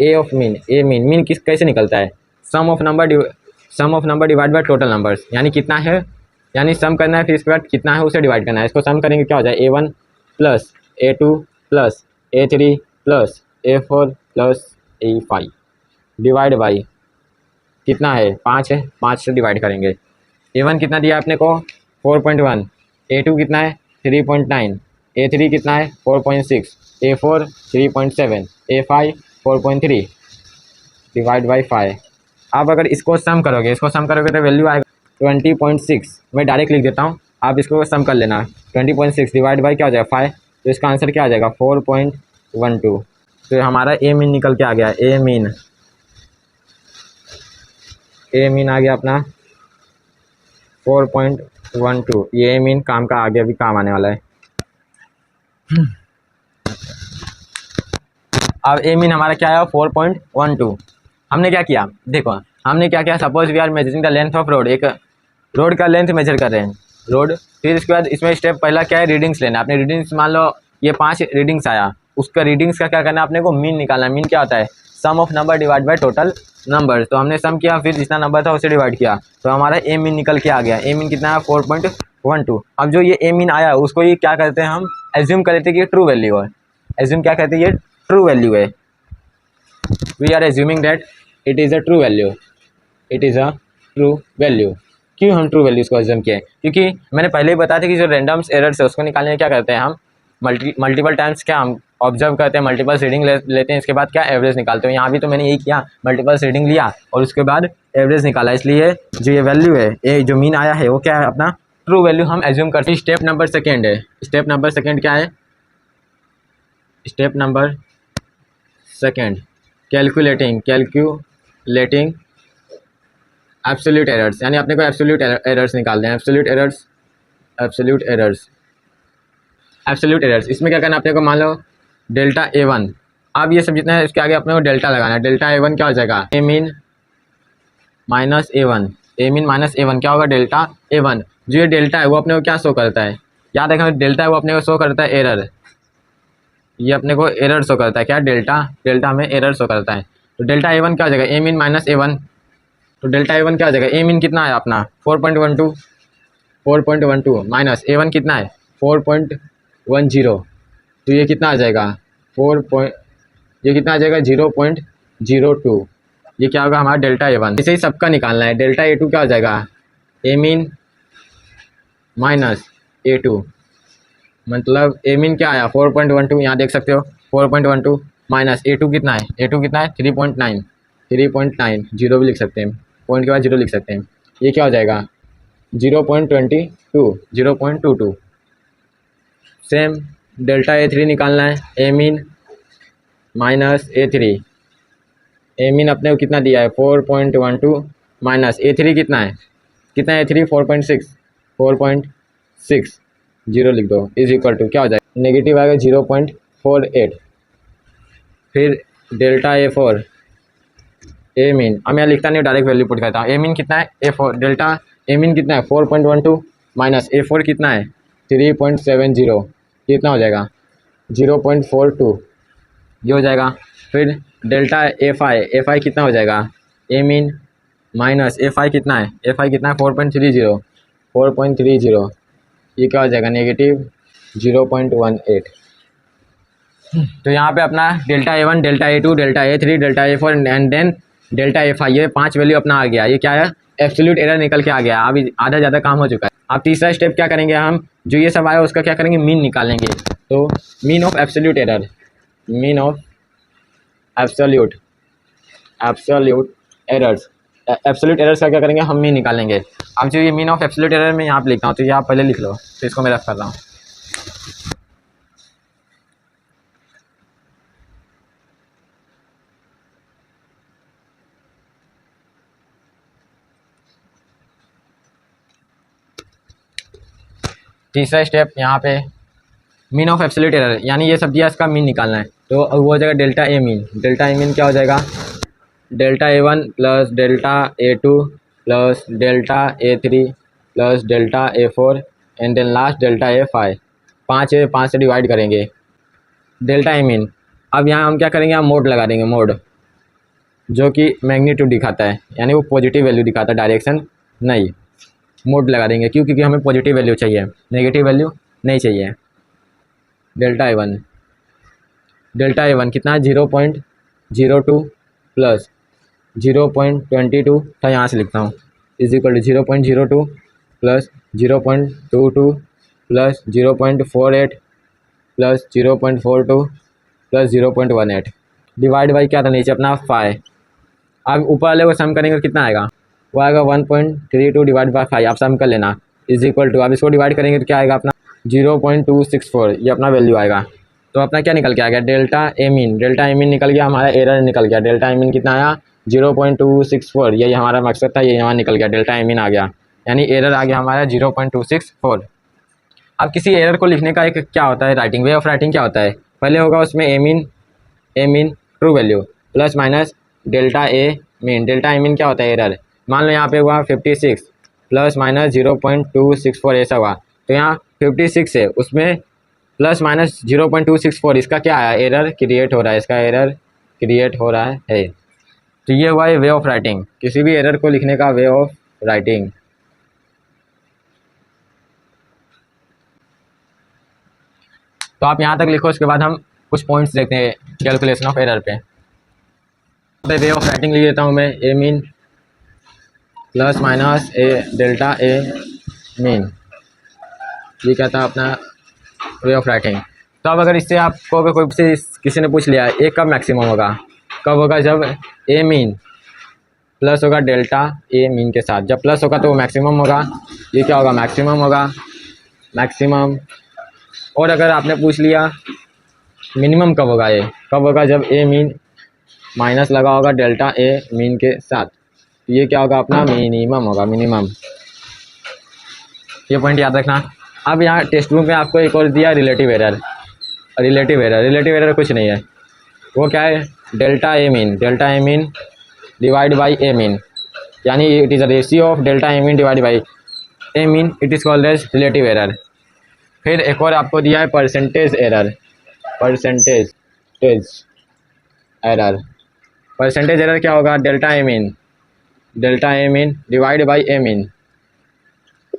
मीन कैसे निकलता है, sum of number divide by total numbers, यानी कितना है, यानी सम करना है, फिर इसके बाद कितना है उसे डिवाइड करना है। इसको सम करेंगे क्या हो जाए, A1 plus A2 plus A3 plus A4 plus A5 divide by कितना है 5 है, 5 से डिवाइड करेंगे। A1 कितना दिया आपने को 4.1, A2 कितना है 3.9, A3 कितना है 4.6, A4 3.7, A5 4.3 डिवाइड बाई 5। आप अगर इसको सम करोगे तो वैल्यू आएगा 20.6। मैं डायरेक्ट लिख देता हूँ, आप इसको सम कर लेना। 20.6 डिवाइड बाई क्या हो जाएगा 5, तो इसका आंसर क्या आ जाएगा 4.12। तो हमारा ए मीन निकल के आ गया, ए मीन आ गया अपना 4.12। ये मीन काम का आगे अभी काम आने वाला है। अब ए मीन हमारा क्या है 4.12। हमने क्या किया, देखो हमने क्या किया, suppose we are measuring the length of road, एक रोड का लेंथ मेजर कर रहे हैं रोड। फिर इसके बाद इसमें स्टेप पहला क्या है, रीडिंग्स लेना। अपने रीडिंग्स मान लो ये 5 रीडिंग्स आया, उसका रीडिंग्स का क्या करना है अपने को, मीन निकालना। मीन क्या होता है, sum of number divide by total number. तो हमने सम किया, फिर जितना नंबर था उसे डिवाइड किया, तो हमारा ए मीन निकल के आ गया। ए मीन कितना है 4.12। अब जो ये ए मीन आया उसको ये क्या करते हैं, हम एज्यूम कर लेते हैं कि ये ट्रू वैल्यू है। एज्यूम क्या कहते हैं, ये ट्रू वैल्यू है। We are assuming that it is a true value. क्यों हम ट्रू वैल्यूज़ को एज्यूम किए, क्योंकि मैंने पहले ही बताया था कि जो रैंडम्स एरर्स है उसको निकालने में क्या करते हैं हम, मल्टीपल टाइम्स क्या हम ऑब्जर्व करते हैं, मल्टीपल रीडिंग लेते हैं, इसके बाद क्या एवरेज निकालते हैं। यहाँ भी तो मैंने यही किया, मल्टीपल रीडिंग लिया और उसके बाद एवरेज निकाला। इसलिए जो ये वैल्यू है, ये जो मीन आया है वो क्या है, अपना ट्रू वैल्यू हम एज्यूम करते हैं। स्टेप नंबर सेकेंड है, स्टेप नंबर सेकेंड क्या है, step number second calculating absolute errors, यानी अपने को एब्सोल्यूट एरर्स निकालते हैं। एब्सोल्यूट एरर्स इसमें क्या करना है अपने को, मान लो डेल्टा A1। अब ये सब जितना है इसके आगे अपने को डेल्टा लगाना है। डेल्टा A1 क्या हो जाएगा, ए मीन माइनस A1 क्या होगा, डेल्टा A1। जो ये डेल्टा है वो अपने को क्या शो करता है, याद रखें डेल्टा है वो अपने को शो करता है एरर। ये अपने को एरर शो करता है, क्या, डेल्टा में एरर शो करता है। तो डेल्टा A1 क्या हो जाएगा, ए मीन माइनस A1। तो डेल्टा A1 क्या हो जाएगा, ए मीन कितना है अपना 4.12 माइनस A1 कितना है 4.10। तो ये कितना आ जाएगा 0.02। ये क्या होगा हमारा डेल्टा A1। इसे ही सबका निकालना है। डेल्टा A2 क्या हो जाएगा ए मीन माइनस A2, मतलब ए मीन क्या आया 4.12, यहाँ देख सकते हो 4.12 माइनस A2 कितना है, A2 कितना है 3.9, 3.9 जीरो भी लिख सकते हैं, पॉइंट के बाद जीरो लिख सकते हैं, ये क्या हो जाएगा 0.22, 0.22। सेम डेल्टा A3 निकालना है, ए मीन माइनस A3, ए मीन अपने को कितना दिया है 4.12 माइनस A3 कितना है, कितना है A3 4.6, 4.6 जीरो लिख दो इज इक्वल टू क्या हो जाएगा नेगेटिव आएगा 0.48। फिर डेल्टा A4 ए मीन, अब मैं लिखता नहीं डायरेक्ट वैल्यू पुट करता हूँ, ए मीन कितना है A4, डेल्टा ए मीन कितना है 4.12 माइनस A4 कितना है 3.70, कितना हो जाएगा 0.42 ये हो जाएगा। फिर डेल्टा A5 कितना हो जाएगा ए मीन माइनस A5 कितना है, A5 कितना है 4.30, 4.30 ये क्या हो जाएगा नेगेटिव 0.18। तो यहाँ पे अपना delta A1, delta A2, delta A3, delta A4 and then delta A5 ये 5 वैल्यू अपना आ गया, ये क्या है एब्सोल्यूट एरर निकल के आ गया। अभी आधा ज़्यादा काम हो चुका है। अब तीसरा स्टेप क्या करेंगे हम, जो ये सब आया उसका क्या करेंगे मीन निकालेंगे। तो mean of absolute error, mean of absolute errors, absolute errors का क्या करेंगे हम मीन निकालेंगे। अब जो ये मीन ऑफ एब्सोल्यूट एरर में यहाँ पे लिखता हूँ, तो ये आप पहले लिख लो, तो इसको मैं रख कर रहा हूँ। तीसरा स्टेप यहाँ पे मीन ऑफ एब्सोल्यूट एरर, यानी ये सब दिया इसका मीन निकालना है। तो अब वो हो जाएगा delta A mean, delta A mean क्या हो जाएगा delta A1 plus delta A2 plus delta A3 plus delta A4 and then last delta A5, 5 से डिवाइड करेंगे डेल्टा ए मीन। अब यहाँ हम क्या करेंगे, हम मोड लगा देंगे, मोड जो कि मैग्नीट्यूड दिखाता है, यानी वो पॉजिटिव वैल्यू दिखाता है, डायरेक्शन नहीं। मोड लगा देंगे क्यों, क्योंकि हमें पॉजिटिव वैल्यू चाहिए, नेगेटिव वैल्यू नहीं चाहिए। डेल्टा A1 कितना है 0.02 प्लस 0.22 था, यहाँ से लिखता हूँ is equal to 0.02 plus 0.22 plus 0.48 plus 0.42 plus 0.18 divide by क्या था नीचे अपना 5। अब ऊपर वाले को सम करेंगे कितना आएगा, वो आएगा 1.32 डिवाइड बाई 5, आप सम कर लेना इज इक्वल टू, अब इसको डिवाइड करेंगे तो क्या आएगा अपना 0.264, ये अपना वैल्यू आएगा। तो अपना क्या निकल के आ गया delta A mean, delta A mean निकल गया, हमारा एरर निकल गया, डेल्टा ए मीन कितना आया 0.264, यही हमारा मकसद था, ये यहाँ निकल गया, डेल्टा ए मीन आ गया, यानी एरर आ गया हमारा 0.264। अब किसी एरर को लिखने का एक क्या होता है राइटिंग, वे ऑफ राइटिंग क्या होता है, पहले होगा उसमें A mean true value plus minus delta A mean, delta A mean क्या होता है एरर, मान लो यहाँ पे हुआ 56 प्लस माइनस 0.264 ऐसा हुआ, तो यहाँ 56 है उसमें प्लस माइनस 0.264, इसका क्या आया एरर क्रिएट हो रहा है, इसका एरर क्रिएट हो रहा है। तो ये हुआ है वे ऑफ राइटिंग, किसी भी एरर को लिखने का वे ऑफ राइटिंग। तो आप यहाँ तक लिखो, उसके बाद हम कुछ पॉइंट्स देखते हैं कैलकुलेशन ऑफ एरर पे। वे ऑफ राइटिंग लिख देता हूँ मैं, ए mean plus minus delta A mean, ये क्या था अपना वे ऑफ राइटिंग। तो अब अगर इससे आपको कोई से किसी ने पूछ लिया ए कब मैक्सिमम होगा, कब होगा जब ए मीन प्लस होगा डेल्टा ए मीन के साथ, जब प्लस होगा तो वो मैक्सिमम होगा, ये क्या होगा मैक्सिमम होगा, मैक्सिमम। और अगर आपने पूछ लिया मिनिमम कब होगा, ये कब होगा जब ए मीन माइनस लगा होगा डेल्टा ए मीन के साथ, तो ये क्या होगा अपना मिनिमम होगा, मिनिमम। ये पॉइंट याद रखना। अब यहाँ टेक्स्ट बुक में आपको एक और दिया रिलेटिव एरर, रिलेटिव एरर कुछ नहीं है, वो क्या है delta A mean divide by A mean, यानी it is a ratio of delta A mean divide by A mean, it is called as relative error. फिर एक और आपको दिया है परसेंटेज एरर, परसेंटेज एरर क्या होगा delta A mean divide by A mean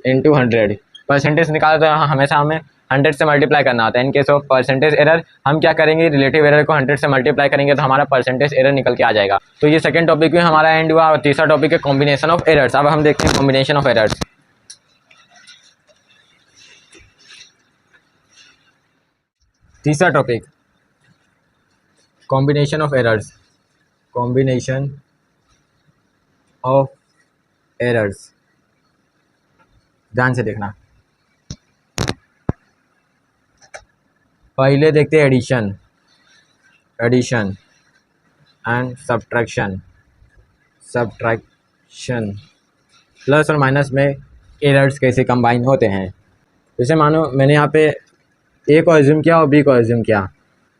into 100। Percentage निकालते तो हमेशा हमें 100 से मल्टीप्लाई करना होता है। इन केस ऑफ परसेंटेज एरर हम क्या करेंगे, रिलेटिव एरर को 100 से मल्टीप्लाई करेंगे तो हमारा परसेंटेज एरर निकल के आ जाएगा। तो ये सेकंड टॉपिक में हमारा एंड हुआ, और तीसरा टॉपिक है कॉम्बिनेशन ऑफ एरर्स। अब हम देखते हैं कॉम्बिनेशन ऑफ एरर्स। तीसरा topic, combination of errors. Combination of errors, ध्यान से देखना। पहले देखते हैं एडिशन एंड सब्ट्रैक्शन। प्लस और माइनस में एरर्स कैसे कंबाइन होते हैं। जैसे मानो मैंने यहाँ पे ए को एज्यूम किया और बी को एज्यूम किया।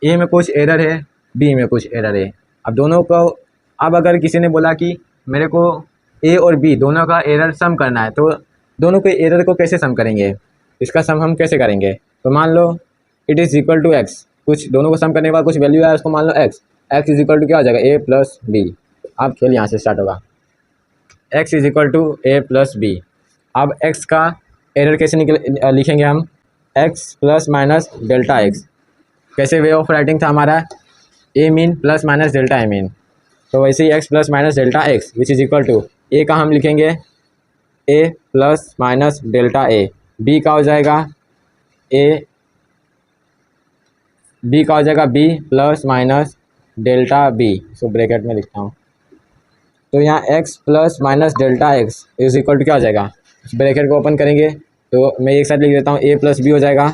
ए में कुछ एरर है, बी में कुछ एरर है। अब दोनों को, अब अगर किसी ने बोला कि मेरे को ए और बी दोनों का एरर सम करना है, तो दोनों के एरर को कैसे सम करेंगे, इसका सम हम कैसे करेंगे। तो मान लो it is equal to X, कुछ दोनों को सम करने के बाद कुछ वैल्यू आया, उसको मान लो एक्स इज इक्वल टू क्या हो जाएगा, ए प्लस बी। अब खेल यहाँ से स्टार्ट होगा, X is equal to A plus B. अब एक्स का एरर कैसे लिखेंगे हम, X plus minus delta X. कैसे वे ऑफ राइटिंग था हमारा, A mean plus minus delta A mean. तो वैसे ही X plus minus delta x which is equal to A का हम लिखेंगे A plus minus delta A, B का हो जाएगा B plus minus delta B. So bracket में लिखता हूँ। तो यहाँ x plus minus delta x is equal to क्या हो जाएगा, ब्रैकेट को ओपन करेंगे तो मैं एक साथ लिख देता हूँ, a प्लस बी हो जाएगा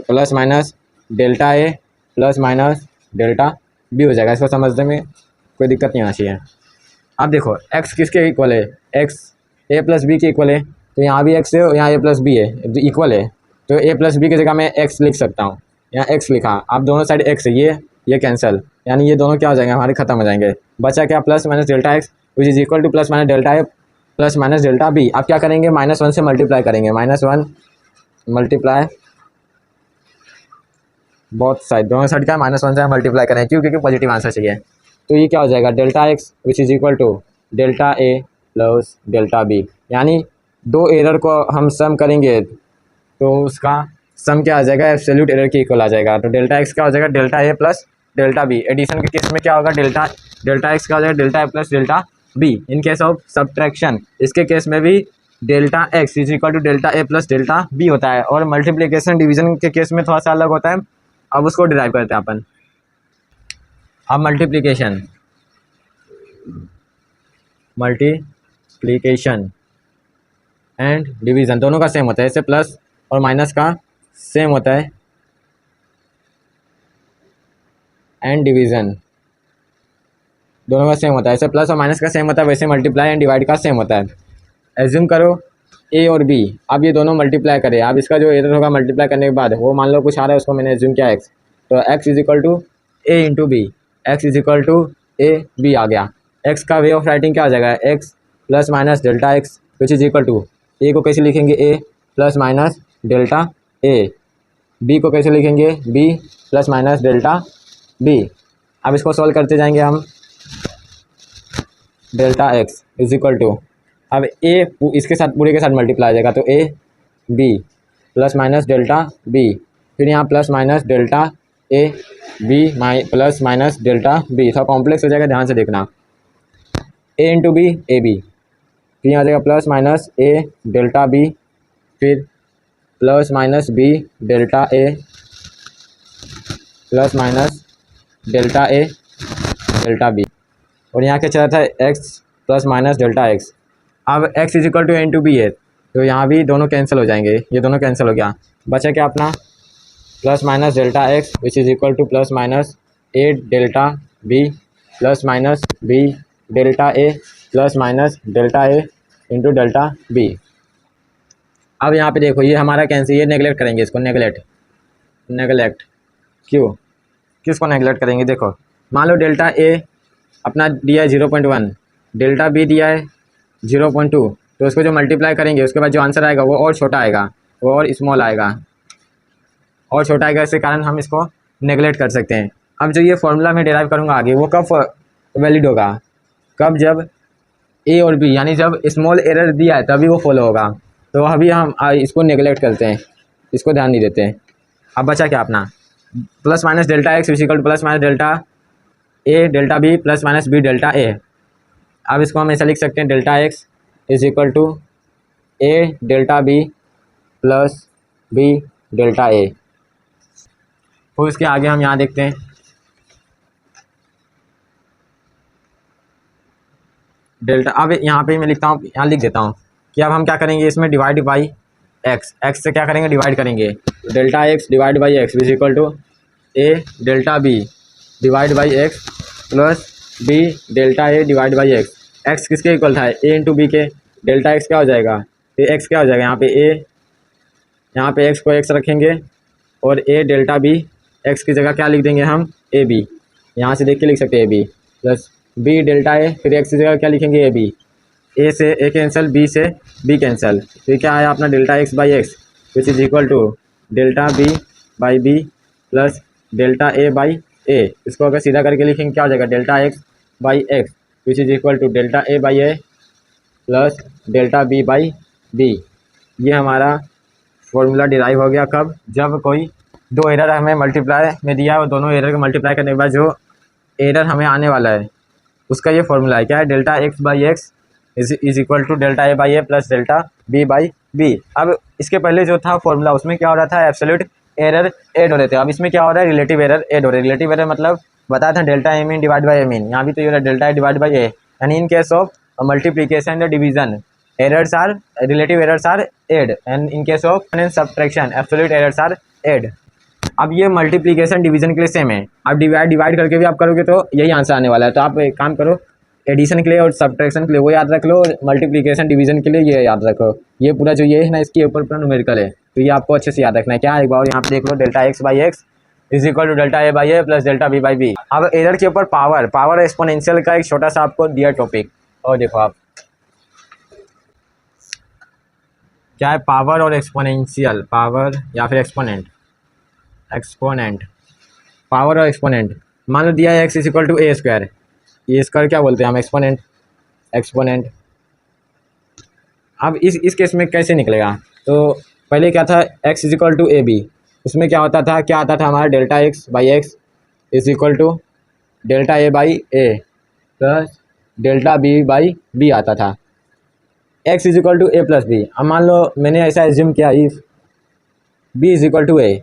प्लस माइनस डेल्टा ए प्लस माइनस डेल्टा बी हो जाएगा। इसको समझने में कोई दिक्कत नहीं आना चाहिए। अब देखो x किसके इक्वल है, x a प्लस बी के इक्वल है, तो यहाँ भी x है और यहाँ a प्लस बी है, इक्वल है। तो a प्लस बी की जगह मैं x लिख सकता हूँ, यहाँ x लिखा। अब दोनों साइड x है, ये कैंसिल, यानी ये दोनों क्या हो जाएंगे, हमारे खत्म हो जाएंगे। बचा क्या, plus minus delta x which is equal to plus minus delta A plus minus delta B. अब क्या करेंगे, -1 से मल्टीप्लाई करेंगे, -1 मल्टीप्लाई बोथ साइड, दोनों साइड क्या -1 से मल्टीप्लाई करें, क्योंकि पॉजिटिव आंसर चाहिए। तो ये क्या हो जाएगा, delta x which is equal to delta A plus delta b. यानी दो एरर को हम सम करेंगे तो उसका सम क्या आ जाएगा, एब्सोल्यूट एरर के इक्वल आ जाएगा। तो डेल्टा एक्स क्या हो जाएगा, डेल्टा ए प्लस डेल्टा बी। एडिशन के केस में क्या होगा, डेल्टा एक्स क्या हो जाएगा, delta A plus delta b. In case of subtraction, इसके केस में भी delta x is equal to delta A plus delta b होता है। और मल्टीप्लिकेशन डिवीजन के केस में थोड़ा सा अलग होता है, अब उसको डिराइव करते हैं अपन। अब मल्टीप्लिकेशन एंड डिवीज़न दोनों का सेम होता है, इससे प्लस और माइनस का सेम होता है, एंड डिवीज़न दोनों का सेम होता है। ऐसे प्लस और माइनस का सेम होता है, वैसे मल्टीप्लाई एंड डिवाइड का सेम होता है। एज्यूम करो ए और बी, अब ये दोनों मल्टीप्लाई करें। अब इसका जो एरर होगा मल्टीप्लाई करने के बाद, वो मान लो कुछ आ रहा है, उसको मैंने एज्यूम किया एक्स, तो X is equal to A into B, X is equal to A B आ गया। एक्स का वे ऑफ राइटिंग क्या आ जाएगा, X plus minus delta x which is equal to, A को कैसे लिखेंगे, A plus minus delta A, B को कैसे लिखेंगे, B plus minus delta B. अब इसको सॉल्व करते जाएंगे हम, delta x is equal to, अब ए इसके साथ पूरे के साथ मल्टीप्लाई आ जाएगा, तो A B plus minus delta B, फिर यहाँ plus minus delta A B plus minus delta B. थोड़ा कॉम्प्लेक्स हो जाएगा, ध्यान से देखना। A into B A B, फिर यहाँ आ जाएगा प्लस माइनस ए डेल्टा बी, फिर plus minus B delta A plus minus delta A delta B, और यहाँ क्या चला था, X plus minus delta X. अब X is equal to A into B है, तो यहाँ भी दोनों कैंसिल हो जाएंगे, ये दोनों कैंसिल हो गया। बचा क्या अपना, plus minus delta x which is equal to plus minus A delta B plus minus B delta A plus minus delta a into delta B. अब यहाँ पे देखो, ये हमारा कैंसिल, ये नेगलेक्ट करेंगे, इसको नेगलेक्ट क्यों, किसको नेगलेक्ट करेंगे, देखो मान लो डेल्टा ए अपना दिया है 0.1, डेल्टा बी दिया है 0.2, तो उसको जो मल्टीप्लाई करेंगे उसके बाद जो आंसर आएगा वो और छोटा आएगा, वो और स्मॉल आएगा, और छोटा आएगा। इसी कारण हम इसको नेगलेक्ट कर सकते हैं। अब जो ये फॉर्मूला मैं डिराइव करूँगा आगे, वो कब वैलिड होगा, कब जब ए और बी, यानी जब स्मॉल एरर दिया है तभी वो फॉलो होगा। तो अभी हम इसको नेगलेक्ट करते हैं, इसको ध्यान नहीं देते हैं। अब बचा क्या अपना, plus minus delta X equal to plus minus delta A delta B plus minus B delta A. अब इसको हम ऐसा लिख सकते हैं, delta x is equal to A delta B plus B delta A. फिर उसके आगे हम यहाँ देखते हैं डेल्टा। अब यहाँ पे मैं लिखता हूँ, यहाँ लिख देता हूँ कि अब हम क्या करेंगे, इसमें डिवाइड बाई एक्स, एक्स से क्या करेंगे, डिवाइड करेंगे। Delta x divide by x is equal to A delta b divide by x plus B delta A divide by x. X किसके इक्वल था, ए इंटू बी के। Delta x क्या हो जाएगा, एक्स क्या हो जाएगा, यहाँ पे ए, यहाँ पे एक्स को एक्स रखेंगे और ए डेल्टा बी, एक्स की जगह क्या लिख देंगे हम, ए बी, यहाँ से देख के लिख सकते हैं A B plus B delta A, फिर एक्स की जगह क्या लिखेंगे, ए बी। ए से ए कैंसिल, बी से बी कैंसिल, तो क्या आया अपना delta x by X which is equal to delta B by B plus delta A by A. इसको अगर सीधा करके लिखेंगे क्या हो जाएगा, delta x by X which is equal to delta A by A plus delta B by B. ये हमारा फॉर्मूला डिराइव हो गया कब, जब कोई दो एरर हमें मल्टीप्लाई में दिया है और दोनों एरर को मल्टीप्लाई करने के बाद जो एरर हमें आने वाला है उसका ये फॉर्मूला है। क्या है, delta x by x is equal to delta A by A plus delta B by B. अब इसके पहले जो था फॉर्मूला उसमें क्या हो रहा था, एब्सोल्यूट एरर ऐड हो रहे थे। अब इसमें क्या हो रहा है, रिलेटिव एरर ऐड हो रहे हैं। रिलेटिव एरर मतलब बताया था delta A mean divide by A mean, यहाँ भी तो ये रहा delta A divide by A. यानी इन केस ऑफ मल्टीप्लीकेशन या division errors are relative errors are add and in case of subtraction absolute errors are add। अब ये multiplication division के लिए सेम है। अब डिवाइड करके भी आप करोगे तो यही आंसर आने वाला है। तो आप एक काम करो, एडिशन के लिए और सब्ट्रैक्शन के लिए वो याद रख लो, मल्टीप्लिकेशन डिवीजन के लिए ये याद रखो। ये पूरा जो ये है ना, इसके ऊपर पूरा न्यूमेरिकल है, तो ये आपको अच्छे से याद रखना है। क्या एक बार यहाँ पे देख लो, delta x by x is equal to delta A by A plus delta B by B. अब एरर के ऊपर पावर एक्सपोनेंशियल का एक छोटा सा आपको दिया टॉपिक, और देखो आप क्या है, पावर और एक्सपोनेंशियल, पावर या फिर एक्सपोनेंट, पावर और एक्सपोनेंट। मान लो दिया है x is equal to A square, ये स्क्वायर क्या बोलते हैं हम, एक्सपोनेंट। अब इस केस में कैसे निकलेगा, तो पहले क्या था, X is equal to A B, उसमें क्या होता था, क्या आता था हमारा, delta x by x is equal to delta A by A plus delta B by B आता था। X is equal to A plus B. अब मान लो मैंने ऐसा एज्यूम किया, if B is equal to A,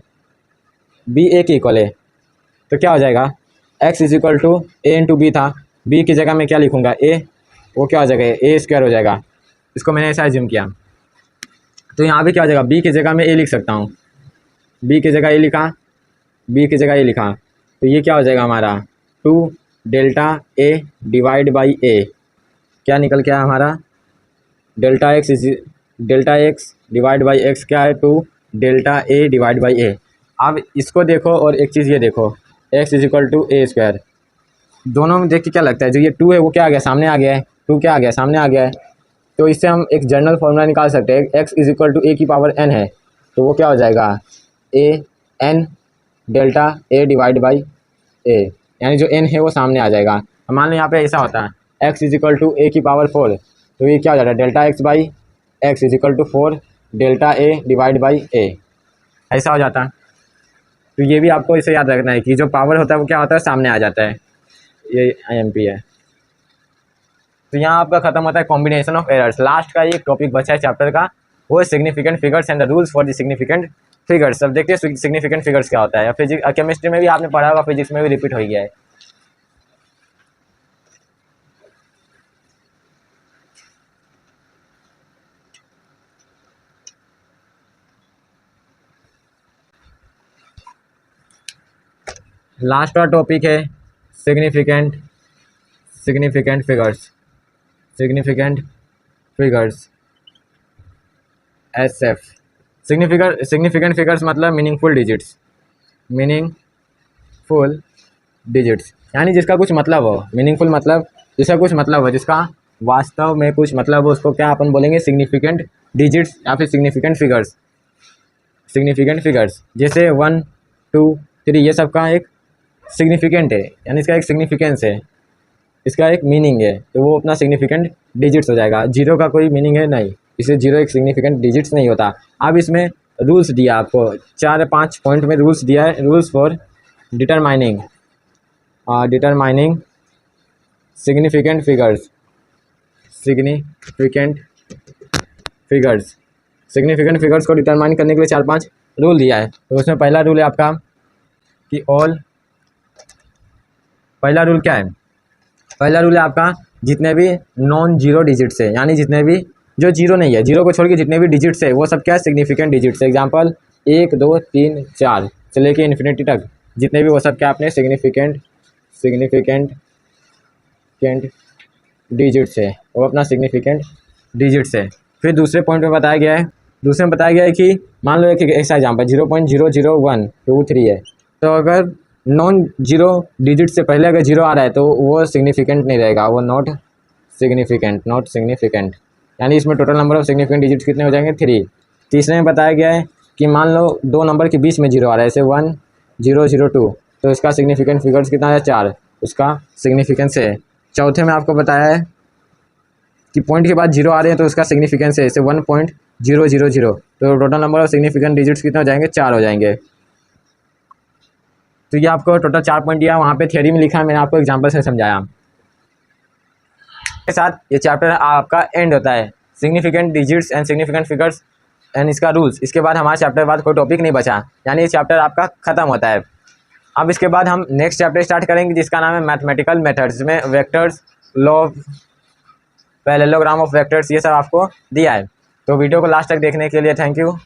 B A के equal है, तो क्या हो जाएगा, X is equal to A into B था, बी की जगह मैं क्या लिखूंगा, ए, वो क्या हो जाएगा, ए स्क्वायर हो जाएगा। इसको मैंने ऐसा एज्यूम किया, तो यहाँ पे क्या हो जाएगा, बी की जगह मैं ए लिख सकता हूँ, बी की जगह ए लिखा, बी की जगह ए लिखा, तो ये क्या हो जाएगा हमारा, two delta A divide by A, क्या निकल के आया हमारा, delta x divide by X क्या है, two delta A divide by A. अब इसको देखो और एक चीज़ ये देखो, X is equal to A square, दोनों में देख के क्या लगता है, जो ये टू है वो क्या आ गया, सामने आ गया है, टू क्या आ गया, सामने आ गया है। तो इससे हम एक जनरल फॉर्मूला निकाल सकते हैं, X is equal to A की पावर एन है, तो वो क्या हो जाएगा, A N delta A divide by A, यानी जो एन है वो सामने आ जाएगा। मान लो यहाँ पे ऐसा होता है, x is equal to A की पावर 4, तो ये क्या हो जाता है, delta x by x is equal to 4 delta A divide by A, ऐसा हो जाता है। तो ये भी आपको इसे याद रखना है कि जो पावर होता है वो क्या होता है, सामने आ जाता है। ये IMP है। तो यहाँ आपका खत्म होता है कॉम्बिनेशन ऑफ एरर्स। लास्ट का एक टॉपिक बचा है चैप्टर का, वो significant figures and the rules for the significant figures. अब देखते हैं सिग्निफिकेंट फिगर्स क्या होता है। फिजिक्स केमिस्ट्री में भी आपने पढ़ा होगा, फिजिक्स में भी रिपीट हो गया है। लास्ट का टॉपिक है significant figures SF। Significant figures मतलब मीनिंगफुल डिजिट्स, यानी जिसका कुछ मतलब हो। मीनिंगफुल मतलब जिसका कुछ मतलब हो, जिसका वास्तव में कुछ मतलब हो, उसको क्या अपन बोलेंगे, सिग्निफिकेंट डिजिट्स या फिर सिग्निफिकेंट फिगर्स। जैसे 1 2 3 ये सब का एक सिग्निफिकेंट है, यानी इसका एक सिग्निफिकेंस है, इसका एक मीनिंग है, तो वो अपना सिग्निफिकेंट डिजिट्स हो जाएगा। जीरो का कोई मीनिंग है नहीं, इससे जीरो एक सिग्निफिकेंट डिजिट्स नहीं होता। अब इसमें रूल्स दिया आपको, 4-5 पॉइंट में रूल्स दिया है। Rules for determining significant figures को डिटरमाइन करने के लिए 4-5 रूल दिया है। तो उसमें पहला रूल है आपका कि ऑल, पहला रूल क्या है, पहला रूल है आपका जितने भी नॉन जीरो डिजिट्स है, यानी जितने भी जो जीरो नहीं है, जीरो को छोड़ के जितने भी डिजिट्स है वो सब क्या है, सिग्निफिकेंट डिजिट्स है। एग्जांपल 1 2 3 4 से लेके इन्फिनिटी तक जितने भी वो सब क्या अपने सिग्निफिकेंट डिजिट्स है, वो अपना सिग्निफिकेंट डिजिट्स है। फिर दूसरे पॉइंट में बताया गया है, दूसरे में बताया गया है कि मान लो एक ऐसा एग्जाम्पल 0.001 2 3 है, तो अगर नॉन जीरो डिजिट से पहले अगर जीरो आ रहा है तो वो सिग्निफिकेंट नहीं रहेगा, वो नॉट सिग्निफिकेंट, यानी इसमें total number of significant digits कितने हो जाएंगे 3। तीसरे में बताया गया है कि मान लो दो नंबर के बीच में जीरो आ रहा है, जैसे 1 0 0 2, तो इसका सिग्निफिकेंट फिगर्स कितना है 4, उसका सिग्निफिकेंस है। चौथे में आपको बताया है कि पॉइंट के बाद जीरो आ रहे हैं तो उसका सिग्निफिकेंस है, जैसे 1.000, तो total number of significant digits कितने हो जाएंगे 4 हो जाएंगे। तो ये आपको टोटल 4 पॉइंट दिया, वहाँ पे थ्योरी में लिखा है, मैंने आपको एग्जांपल से समझाया। के साथ ये चैप्टर आपका एंड होता है, significant digits and significant figures and इसका रूल्स। इसके बाद हमारे चैप्टर के बाद कोई टॉपिक नहीं बचा, यानी ये चैप्टर आपका ख़त्म होता है। अब इसके बाद हम नेक्स्ट चैप्टर स्टार्ट करेंगे जिसका नाम है मैथमेटिकल मेथड्स, में vectors, law, parallelogram of vectors, ये सब आपको दिया है। तो वीडियो को लास्ट तक देखने के लिए थैंक यू।